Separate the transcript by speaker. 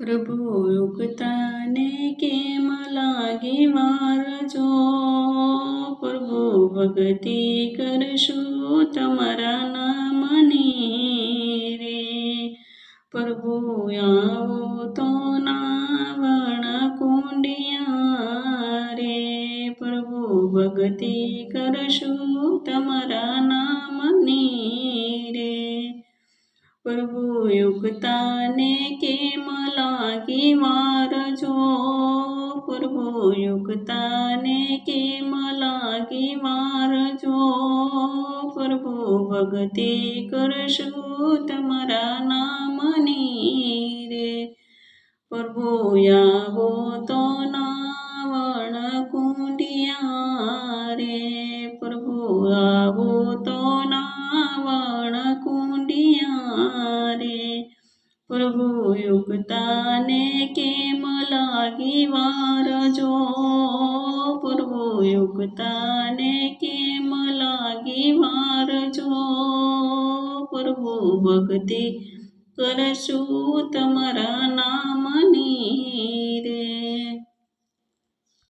Speaker 1: પ્રભુ યુગતાને કેમ લાગી વાર જો પ્રભુ ભક્તિ કરશું તમારા નામની રે પ્રભુ આવો તો નાવણ કુંડિયા રે પ્રભુ ભક્તિ કરશું તમારા નામની રે પ્રભુ યુગતાને કેમ લાગી વાર જો પ્રભુ યુગતાને કેમ લાગી વાર જો પ્રભુ ભક્તિ કરશું તમારા નામની રે પ્રભુ આવો તો નાવણ કુંડિયા રે પ્રભુ આવો તો નાવણ કુંડિયા રે પ્રભુ યુગતાને કેમ લાગી વાર જો પ્રભુ યુગતાને કેમ લાગી વાર જો પ્રભુ ભક્તિ કરશું તમારા નામની રે